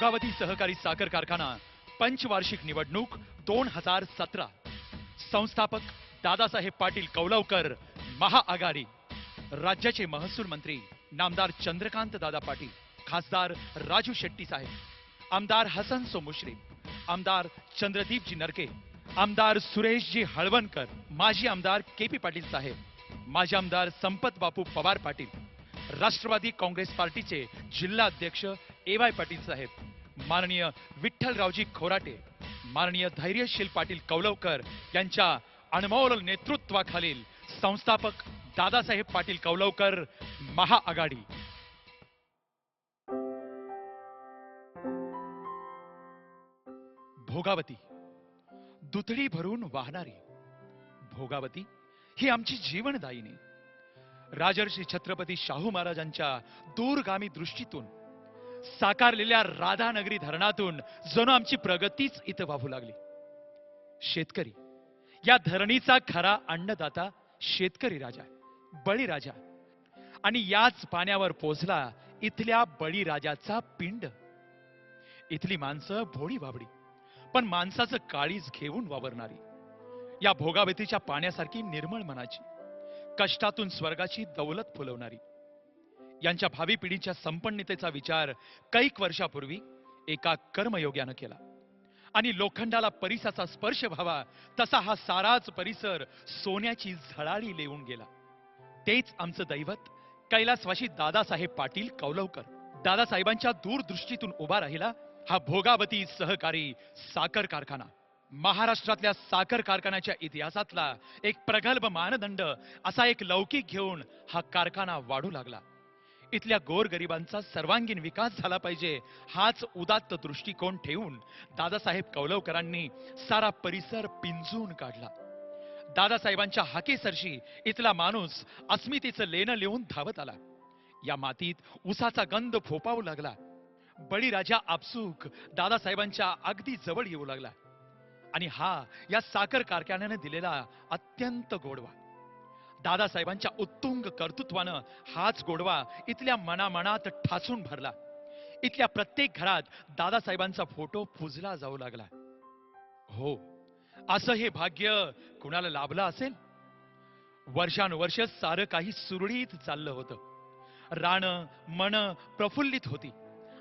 भोगावती सहकारी साखर कारखाना पंचवार्षिक निवडणूक 2017 संस्थापक दादासाहेब पाटील कौलवकर महाआघाडी राज्याचे महसूल मंत्री नामदार चंद्रकांत दादा पाटील खासदार राजू शेट्टी साहेब आमदार हसन सो मुश्रीफ आमदार चंद्रदीपजी नरके आमदार सुरेशजी हळवणकर माजी आमदार केपी पाटील साहेब माजी आमदार संपत बापू पवार पाटील राष्ट्रवादी काँग्रेस पार्टीचे जिल्हा अध्यक्ष एवाय पाटील साहेब माननीय विठ्ठलरावजी खोराटे माननीय धैर्यशील पाटील कौलवकर यांच्या अनमोल नेतृत्वाखालील संस्थापक दादासाहेब पाटील कौलवकर महाआघाडी भोगावती दुथडी भरून वाहणारी भोगावती ही आमची जीवनदायिनी राजर्षी छत्रपती शाहू महाराजांच्या दूरगामी दृष्टीतून साकारलेल्या राधानगरी धरणातून जणू आमची प्रगतीच इथं वाहू लागली. शेतकरी या धरणीचा खरा अन्नदाता शेतकरी राजा बळीराजा आणि याच पाण्यावर पोचला इथल्या बळीराजाचा पिंड. इथली माणसं भोळी बाबडी पण माणसाचं काळीज घेऊन वावरणारी या भोगावतीच्या पाण्यासारखी निर्मळ मनाची कष्टातून स्वर्गाची दौलत फुलवणारी यांच्या भावी पिढीच्या संपन्नतेचा विचार कैक वर्षापूर्वी एका कर्मयोग्यानं केला आणि लोखंडाला परिसाचा स्पर्श व्हावा तसा हा साराच परिसर सोन्याची झळाळी लेवून गेला. तेच आमचं दैवत कैलासवासी दादासाहेब पाटील कौलवकर. दादासाहेबांच्या दूरदृष्टीतून उभा राहिला हा भोगावती सहकारी साखर कारखाना महाराष्ट्रातल्या साखर कारखान्याच्या इतिहासातला एक प्रगल्भ मानदंड असा एक लौकिक घेऊन हा कारखाना वाढू लागला. इथल्या गोरगरिबांचा सर्वांगीण विकास झाला पाहिजे हाच उदात्त दृष्टिकोन ठेवून दादासाहेब कौलवकरांनी सारा परिसर पिंजून काढला. दादासाहेबांच्या हाकेसरशी इथला माणूस अस्मितेचं लेणं लिहून धावत आला. या मातीत उसाचा गंध फोपावू लागला. बळीराजा आपसूक दादासाहेबांच्या अगदी जवळ येऊ लागला आणि हा या साखर कारखान्याने दिलेला अत्यंत गोडवा. दादासाहेबांच्या उत्तुंग कर्तृत्वानं हाच गोडवा इथल्या मनामनात ठासून भरला. इथल्या प्रत्येक घरात दादासाहेबांचा फोटो पुजला जाऊ लागला. हो, असं हे भाग्य कुणाला लाभलं असेल? वर्षानुवर्ष सारं काही सुरळीत चाललं होतं. रानं मन प्रफुल्लित होती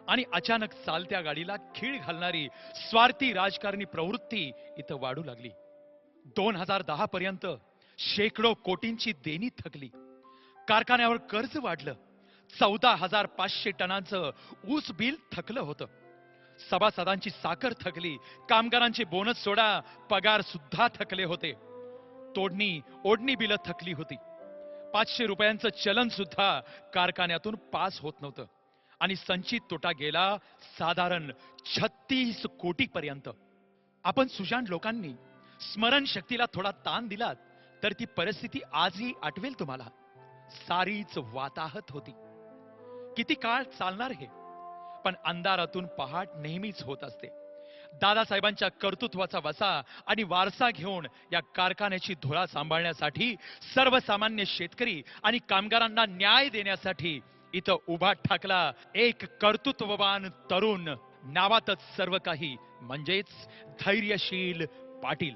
आणि अचानक चालत्या गाडीला खीळ घालणारी स्वार्थी राजकारणी प्रवृत्ती इथं वाढू लागली. 2010 पर्यंत शेकडो कोटींची देणी थकली. कारखान्यावर कर्ज वाढलं. 14,500 टनांचं ऊस बिल थकलं होतं. सभासदांची साखर थकली. कामगारांचे बोनस सोडा पगार सुद्धा थकले होते. तोडणी ओढणी बिलं थकली होती. 500 रुपयांचं चलन सुद्धा कारखान्यातून पास होत नव्हतं आणि संचित तोटा गेला साधारण 36 कोटी पर्यंत. आपण सुजाण लोकांनी स्मरणशक्तीला थोडा ताण दिलात तर ती परिस्थिती आजही आठवेल तुम्हाला. सारीच वाताहत होती. किती काळ चालणार हे? पण अंधारातून पहाट नेहमीच होत असते. दादासाहेबांच्या कर्तृत्वाचा वसा आणि वारसा घेऊन या कारखान्याची धुरा सांभाळण्यासाठी सर्वसामान्य शेतकरी आणि कामगारांना न्याय देण्यासाठी इथं उभा ठाकला एक कर्तृत्ववान तरुण. नावातच सर्व काही म्हणजेच धैर्यशील पाटील.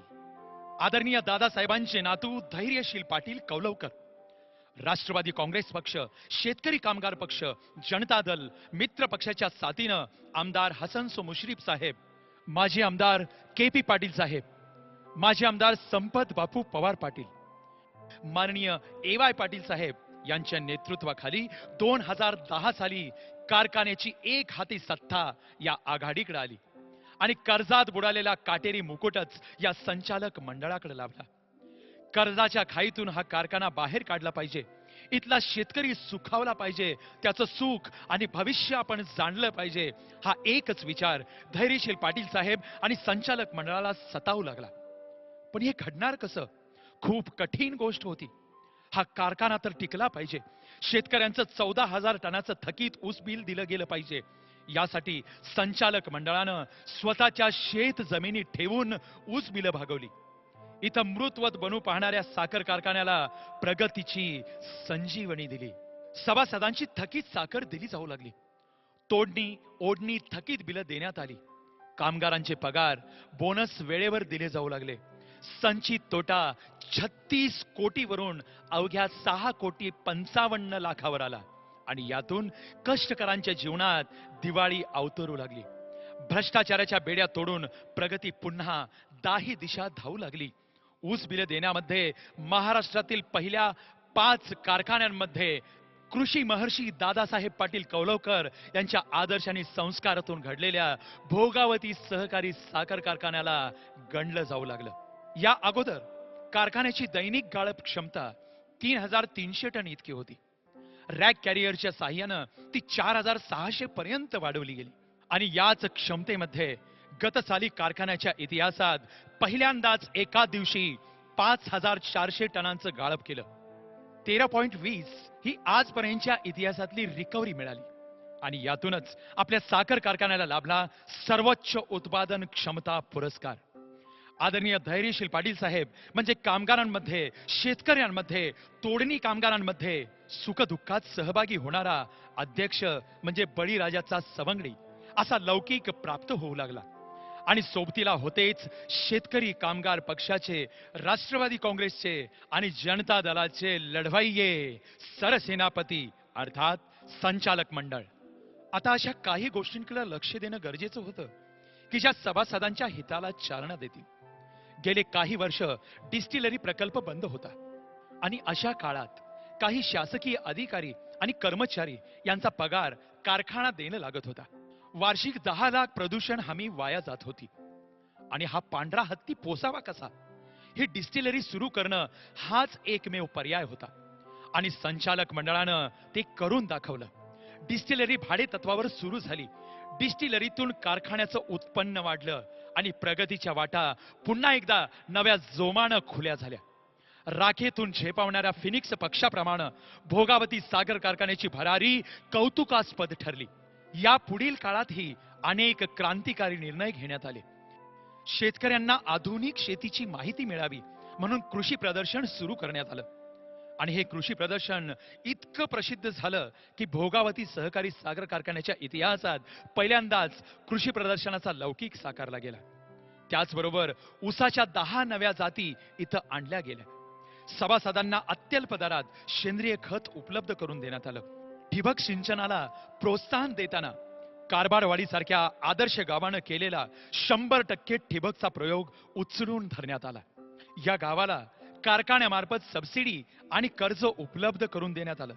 आदरणीय दादासाहेबांचे नातू धैर्यशील पाटील कौलवकर. राष्ट्रवादी काँग्रेस पक्ष शेतकरी कामगार पक्ष जनता दल मित्र पक्षाच्या साथीनं आमदार हसन सो मुश्रीफ साहेब माजी आमदार केपी पाटील साहेब माजी आमदार संपत बापू पवार पाटील माननीय एवाय पाटील साहेब यांच्या नेतृत्वाखाली 2010 साली कारखान्याची एक हाती सत्ता या आघाडीकडे आली आणि कर्जात बुडालेला काटेरी मुकुटच या संचालक मंडळाकडे लाभला. कर्जाच्या खाईतून हा कारखाना बाहेर काढला पाहिजे. इथला शेतकरी सुखावला पाहिजे. त्याचं सुख आणि भविष्य आपण जाणलं पाहिजे. हा एकच विचार धैर्यशील पाटील साहेब आणि संचालक मंडळाला सतावू लागला. पण हे घडणार कसं? खूप कठीण गोष्ट होती. हा कारखाना तर टिकला पाहिजे. शेतकऱ्यांचं 14,000 टनाचं थकीत ऊस बिल दिलं गेलं पाहिजे. यासाठी संचालक मंडळानं स्वतःच्या शेत जमिनी ठेवून ऊस बिलं भागवली. इथं मृतवत बनू पाहणाऱ्या साखर कारखान्याला प्रगतीची संजीवनी दिली. सभासदांची थकीत साखर दिली जाऊ लागली. तोडणी ओढणी थकीत बिलं देण्यात आली. कामगारांचे पगार बोनस वेळेवर दिले जाऊ लागले. संचित तोटा 36 कोटीवरून अवघ्या 6,55,00,000 आला आणि यातून कष्टकरांच्या जीवनात दिवाळी अवतरू लागली. भ्रष्टाचाराच्या बेड्या तोडून प्रगती पुन्हा दाही दिशा धावू लागली. ऊस बिल देण्यामध्ये महाराष्ट्रातील पहिल्या 5 कारखान्यांमध्ये कृषी महर्षी दादासाहेब पाटील कौलवकर यांच्या आदर्श आणि संस्कारातून घडलेल्या भोगावती सहकारी साखर कारखान्याला गणलं जाऊ लागलं. या अगोदर कारखान्याची दैनिक गाळप क्षमता 3,300 टन इतकी होती. रॅक कॅरियरच्या साह्यानं ती 4,600 पर्यंत वाढवली गेली आणि याच क्षमतेमध्ये गतसाली कारखान्याच्या इतिहासात पहिल्यांदाच एका दिवशी 5,400 टनांचं गाळप केलं. 13.20 ही आजपर्यंतच्या इतिहासातली रिकव्हरी मिळाली आणि यातूनच आपल्या साखर कारखान्याला लाभला सर्वोच्च उत्पादन क्षमता पुरस्कार. आदरणीय धैर्यशील पाटील साहेब म्हणजे कामगारांमध्ये, शेतकऱ्यांमध्ये, तोडणी कामगारांमध्ये सुखदुःखात सहभागी होणारा अध्यक्ष म्हणजे बळीराजाचा सवंगडी असा लौकिक प्राप्त होऊ लागला. आणि सोबतीला होतेच शेतकरी कामगार पक्षाचे, राष्ट्रवादी काँग्रेसचे आणि जनता दलाचे लढवय्ये सरसेनापती अर्थात संचालक मंडळ. आता अशा काही गोष्टींकडे लक्ष देणं गरजेचं होतं की ज्या सभासदांच्या हिताला चालना देतील. गेले काही वर्ष डिस्टिलरी प्रकल्प बंद होता आणि अशा काळात काही शासकीय अधिकारी आणि कर्मचारी यांचा पगार कारखाना देणं लागत होता. वार्षिक 10 लाख प्रदूषण हमी वाया जात होती आणि हा पांढरा हत्ती पोसावा कसा, ही डिस्टिलरी सुरू करणं हाच एकमेव पर्याय होता आणि संचालक मंडळानं ते करून दाखवलं. डिस्टिलरी भाडे तत्वावर सुरू झाली. डिस्टिलरीतून कारखान्याचं उत्पन्न वाढलं आणि प्रगतीच्या वाटा पुन्हा एकदा नव्या जोमानं खुल्या झाल्या. राखेतून झेपावणाऱ्या फिनिक्स पक्षाप्रमाणे भोगावती साखर कारखान्याची भरारी कौतुकास्पद ठरली. या पुढील काळातही अनेक क्रांतिकारी निर्णय घेण्यात आले. शेतकऱ्यांना आधुनिक शेतीची माहिती मिळावी म्हणून कृषी प्रदर्शन सुरू करण्यात आलं आणि हे कृषी प्रदर्शन इतकं प्रसिद्ध झालं की भोगावती सहकारी साखर कारखान्याच्या इतिहासात पहिल्यांदाच कृषी प्रदर्शनाचा लौकिक साकारला गेला. त्याचबरोबर ऊसाच्या 10 नव्या जाती इथं आणल्या गेल्या. सभासदांना अत्यल्प दरात सेंद्रिय खत उपलब्ध करून देण्यात आलं. ठिबक सिंचनाला प्रोत्साहन देताना कारभारवाडी सारख्या आदर्श गावानं केलेला 100% ठिबकचा प्रयोग उचलून धरण्यात आला. या गावाला कारखान्यामार्फत सबसिडी आणि कर्ज उपलब्ध करून देण्यात आलं.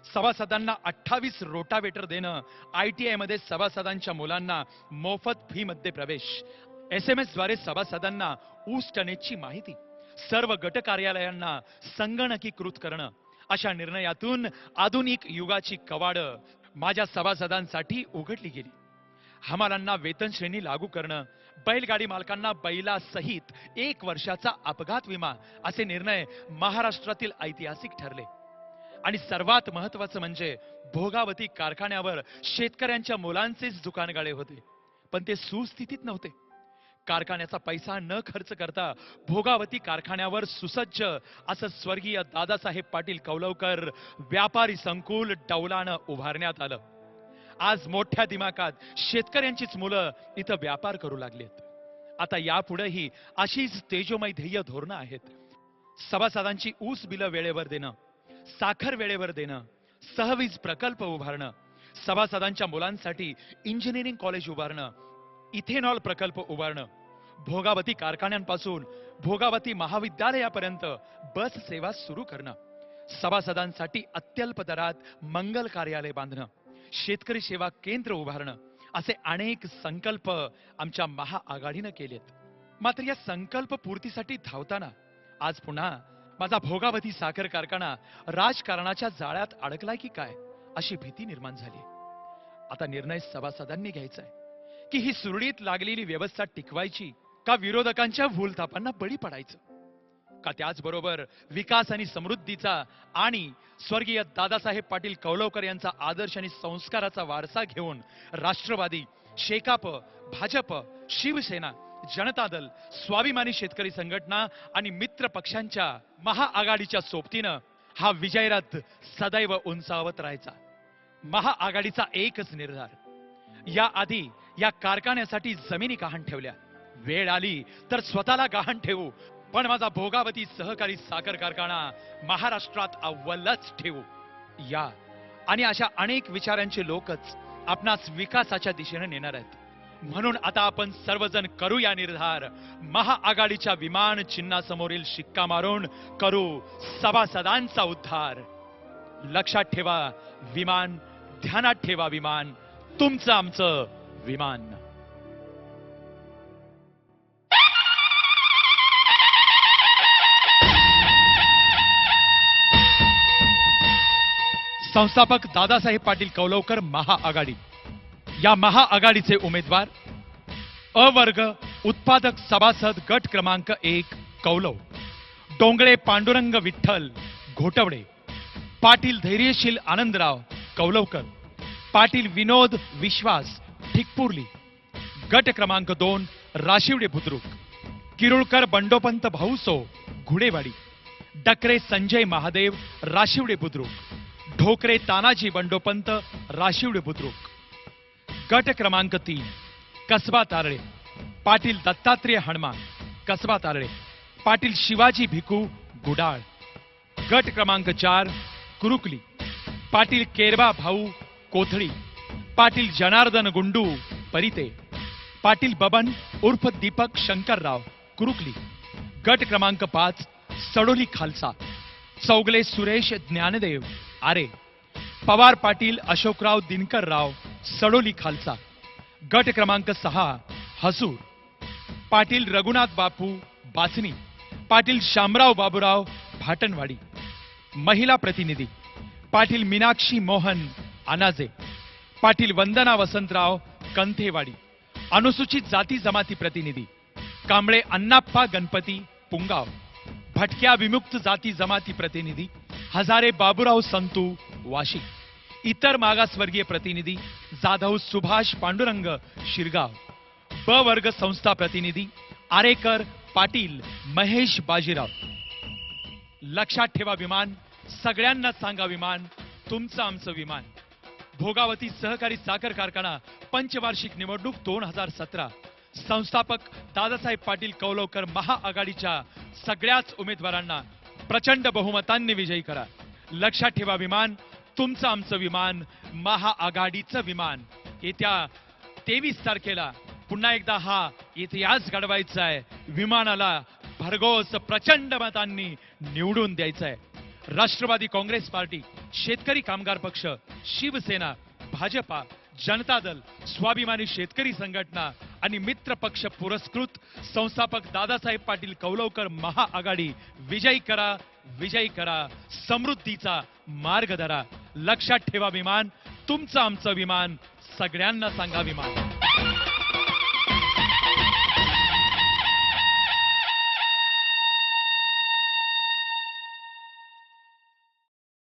सभासदांना 28 रोटावेटर देणं, ITI मध्ये सभासदांच्या मुलांना मोफत फी मध्ये प्रवेश, SMS द्वारे सभासदांना ऊस टनेजची माहिती, सर्व गट कार्यालयांना संगणकीकृत करणं, अशा निर्णयातून आधुनिक युगाची कवाडं माझ्या सभासदांसाठी उघडली गेली. हमालांना वेतन श्रेणी लागू करणं, बैलगाडी मालकांना बैलासहित 1 वर्षाचा अपघात विमा असे निर्णय महाराष्ट्रातील ऐतिहासिक ठरले. आणि सर्वात महत्वाचं म्हणजे भोगावती कारखान्यावर शेतकऱ्यांच्या मुलांचेच दुकानगाळे होते, पण ते सुस्थितीत नव्हते. कारखान्याचा पैसा न खर्च करता भोगावती कारखान्यावर सुसज्ज असं स्वर्गीय दादासाहेब पाटील कौलवकर व्यापारी संकुल डौलानं उभारण्यात आलं. आज मोठ्या दिमाखात शेतकऱ्यांचीच मुलं इथं व्यापार करू लागलेत. आता यापुढेही अशीच तेजोमय ध्येय धोरणं आहेत. सभासदांची ऊस बिलं वेळेवर देणं, साखर वेळेवर देणं, सहवीज प्रकल्प उभारणं, सभासदांच्या मुलांसाठी इंजिनिअरिंग कॉलेज उभारणं, इथेनॉल प्रकल्प उभारणं, भोगावती कारखान्यांपासून भोगावती महाविद्यालयापर्यंत बस सेवा सुरू करणं, सभासदांसाठी अत्यल्प दरात मंगल कार्यालय बांधणं, शेतकरी सेवा केंद्र उभारणं असे अनेक संकल्प आमच्या महाआघाडीनं केलेत. मात्र या संकल्प पूर्तीसाठी धावताना आज पुन्हा माझा भोगावती साखर कारखाना राजकारणाच्या जाळ्यात अडकलाय की काय अशी भीती निर्माण झाली. आता निर्णय सभासदांनी घ्यायचा आहे की ही सुरळीत लागलेली व्यवस्था टिकवायची का विरोधकांच्या भूलथापांना बळी पडायचं, का त्याचबरोबर विकास आणि समृद्धीचा आणि स्वर्गीय दादासाहेब पाटील कौलवकर यांचा आदर्श आणि संस्काराचा वारसा घेऊन राष्ट्रवादी, शेकाप, भाजप, शिवसेना, जनता दल, स्वाभिमानी शेतकरी संघटना आणि मित्र पक्षांच्या महाआघाडीच्या सोबतीनं हा विजयरथ सदैव उंचावत राहायचा. महाआघाडीचा एकच निर्धार या आधी या कारखान्यासाठी जमिनी गहाण ठेवल्या. वेळ आली तर स्वतःला गहाण ठेवू, पण माझा भोगावती सहकारी साखर कारखाना महाराष्ट्रात अव्वलच ठेवू. या आणि अशा अनेक विचारांचे लोकच आपणास विकासाच्या दिशेने नेणार आहेत. म्हणून आता आपण सर्वजण करूया निर्धार. महाआघाडीच्या विमान चिन्हासमोरील शिक्का मारून करू सभासदांचा उद्धार. लक्षात ठेवा विमान, ध्यानात ठेवा विमान, तुमचं आमचं विमान. संस्थापक दादासाहेब पाटील कौलवकर महाआघाडी. या महाआघाडीचे उमेदवार अ वर्ग उत्पादक सभासद गट क्रमांक 1 कौलव, डोंगळे पांडुरंग विठ्ठल घोटवडे, पाटील धैर्यशील आनंदराव कौलवकर, पाटील विनोद विश्वास ठिकपुर्ली. गट क्रमांक 2 राशिवडे बुद्रुक, किरुळकर बंडोपंत भाऊसो घुडेवाडी, डकरे संजय महादेव राशिवडे बुद्रुक, ढोकरे तानाजी बंडोपंत राशिवडे बुद्रुक. गट क्रमांक 3 कसबा तारळे, पाटील दत्तात्रेय हनुमान कसबा तारळे, पाटील शिवाजी भिकू गुडाळ. गट क्रमांक 4 कुरुकली, पाटील केरबा भाऊ कोथळी, पाटील जनार्दन गुंडू परिते, पाटील बबन उर्फ दीपक शंकरराव कुरुकली. गट क्रमांक 5 सडोली खालसा, चौगले सुरेश ज्ञानदेव आरे, पवार पाटील अशोकराव दिनकरराव सडोली खालसा. गट क्रमांक 6 हसूर, पाटील रघुनाथ बापू बासनी, पाटील शामराव बाबूराव भाटणवाडी. महिला प्रतिनिधी पाटील मीनाक्षी मोहन अनाजे, पाटील वंदना वसंतराव कंथेवाडी. अनुसूचित जाती जमाती प्रतिनिधी कांबळे अण्णाप्पा गणपती पुंगाव, भटक्या विमुक्त जाती जमाती प्रतिनिधी हजारे बाबूराव संतू वाशी. इतर मागासवर्गीय प्रतिनिधी जाधव सुभाष पांडुरंग शिरगाव. ब वर्ग संस्था प्रतिनिधी आरेकर पाटील महेश बाजीराव. लक्षात ठेवा विमान, सगळ्यांना सांगा विमान, तुमचं आमचं विमान. भोगावती सहकारी साखर कारखाना पंचवार्षिक निवडणूक 2017. संस्थापक दादासाहेब पाटील कौलवकर महाआघाडीच्या सगळ्याच उमेदवारांना प्रचंड बहुमतांनी विजयी करा. लक्षात ठेवा विमान, तुमचं आमचं विमान, महाआघाडीचं विमान. येत्या 23 तारखेला पुन्हा एकदा हा इतिहास घडवायचा आहे. विमानाला भरघोस प्रचंड मतांनी निवडून द्यायचं आहे. राष्ट्रवादी काँग्रेस पार्टी, शेतकरी कामगार पक्ष, शिवसेना, भाजपा, जनता दल, स्वाभिमानी शेतकरी संघटना आणि मित्र पक्ष पुरस्कृत संस्थापक दादासाहेब पाटील कौलवकर महाआघाडी विजयी करा, विजयी करा, समृद्धीचा मार्ग धरा. लक्षात ठेवा विमान, तुमचं आमचं विमान, सगळ्यांना सांगा विमान.